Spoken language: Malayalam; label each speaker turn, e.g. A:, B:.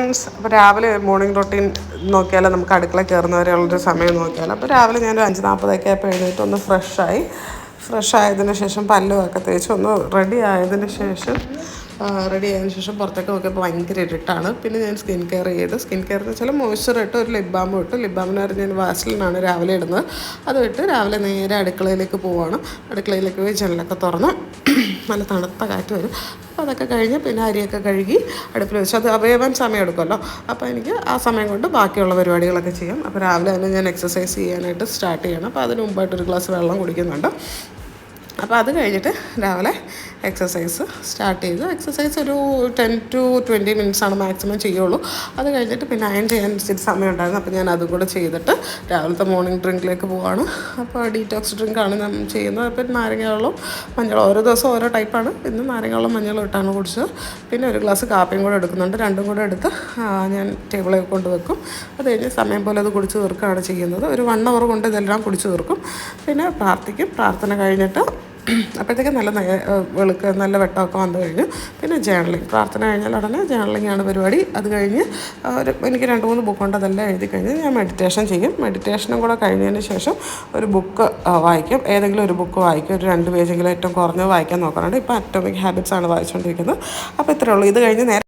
A: ഫ്രണ്ട്സ്. അപ്പോൾ രാവിലെ മോർണിംഗ് റൊട്ടീൻ നോക്കിയാൽ നമുക്ക് അടുക്കള കയറുന്നവരെയുള്ളൊരു സമയം നോക്കിയാൽ, അപ്പോൾ രാവിലെ ഞാൻ 5:40 ആയപ്പോൾ എഴുന്നേറ്റ് ഒന്ന് ഫ്രഷ് ആയതിനു ശേഷം പല്ലുമൊക്കെ തേച്ച് ഒന്ന് റെഡി ആയതിനു ശേഷം പുറത്തേക്ക് നോക്കിയപ്പോൾ ഭയങ്കര ഇരുട്ടാണ്. പിന്നെ ഞാൻ സ്കിൻ കെയർ എന്ന് വെച്ചാൽ മോയ്സ്ചർ ഇട്ട് ഒരു ലിപ് ബാം ഇട്ടു. ലിപ് ബാമിനകത്ത് ഞാൻ വാസലിനാണ് രാവിലെ ഇടുന്നത്. അത് ഇട്ട് രാവിലെ നേരെ അടുക്കളയിലേക്ക് പോവുകയാണ്. അടുക്കളയിലേക്ക് പോയി ജനലൊക്കെ തുറന്ന് നല്ല തണുത്ത കാറ്റ് വരും. അപ്പോൾ അതൊക്കെ കഴിഞ്ഞ് പിന്നെ അരിയൊക്കെ കഴുകി അടുപ്പിൽ വെച്ച് അത് വേവാൻ സമയം എടുക്കുമല്ലോ. അപ്പോൾ എനിക്ക് ആ സമയം കൊണ്ട് ബാക്കിയുള്ള പരിപാടികളൊക്കെ ചെയ്യാം. അപ്പോൾ രാവിലെ തന്നെ ഞാൻ എക്സസൈസ് ചെയ്യാനായിട്ട് സ്റ്റാർട്ട് ചെയ്യണം. അപ്പോൾ അതിന് മുമ്പായിട്ട് ഒരു ഗ്ലാസ് വെള്ളം കുടിക്കുന്നുണ്ട്. അപ്പോൾ അത് കഴിഞ്ഞിട്ട് രാവിലെ എക്സസൈസ് സ്റ്റാർട്ട് ചെയ്തു. എക്സസൈസ് ഒരു 10 to 20 മിനിറ്റ്സാണ് മാക്സിമം ചെയ്യുള്ളൂ. അത് കഴിഞ്ഞിട്ട് പിന്നെ അയൺ ചെയ്യാൻ ഇച്ചിരി സമയം ഉണ്ടായിരുന്നു. അപ്പോൾ ഞാൻ അതും കൂടെ ചെയ്തിട്ട് രാവിലത്തെ മോർണിംഗ് ഡ്രിങ്കിലേക്ക് പോവാണ്. അപ്പോൾ ഡീറ്റോക്സ് ഡ്രിങ്കാണ് ഞാൻ ചെയ്യുന്നത്. അപ്പോൾ നാരങ്ങാവെള്ളം മഞ്ഞളും ഓരോ ദിവസം ഓരോ ടൈപ്പാണ്. ഇന്ന് നാരങ്ങാവെള്ളം മഞ്ഞളും ഇട്ടാണ് കുടിച്ചത്. പിന്നെ ഒരു ഗ്ലാസ് കാപ്പിയും കൂടെ എടുക്കുന്നുണ്ട്. രണ്ടും കൂടെ എടുത്ത് ഞാൻ ടേബിളിൽ കൊണ്ട് വെക്കും. അത് കഴിഞ്ഞ് സമയം പോലെ അത് കുടിച്ച് തീർക്കുകയാണ് ചെയ്യുന്നത്. ഒരു 1 hour കൊണ്ട് ഇതെല്ലാം കുടിച്ച് തീർക്കും. പിന്നെ പ്രാർത്ഥന കഴിഞ്ഞിട്ട് അപ്പോഴത്തേക്കും നല്ല വെട്ടമൊക്കെ വന്നു കഴിഞ്ഞു. പിന്നെ ജേർണലിങ്, പ്രാർത്ഥന കഴിഞ്ഞാൽ ഉടനെ ജേർണലിങ്ങാണ് പരിപാടി. അത് കഴിഞ്ഞ് എനിക്ക് 2-3 ബുക്കുണ്ട്. അതെല്ലാം എഴുതി കഴിഞ്ഞ് ഞാൻ മെഡിറ്റേഷൻ ചെയ്യും. മെഡിറ്റേഷനും കൂടെ കഴിഞ്ഞതിന് ശേഷം ഒരു ബുക്ക് വായിക്കും. ഏതെങ്കിലും ഒരു ബുക്ക് വായിക്കും. ഒരു 2 പേജെങ്കിലും ഏറ്റവും കുറഞ്ഞത് വായിക്കാൻ നോക്കാറുണ്ട്. ഇപ്പോൾ അറ്റോമിക് ഹാബിറ്റ്സ് ആണ് വായിച്ചുകൊണ്ടിരിക്കുന്നത്. അപ്പോൾ ഇത്രയേ ഉള്ളൂ. ഇത് കഴിഞ്ഞ് നേരെ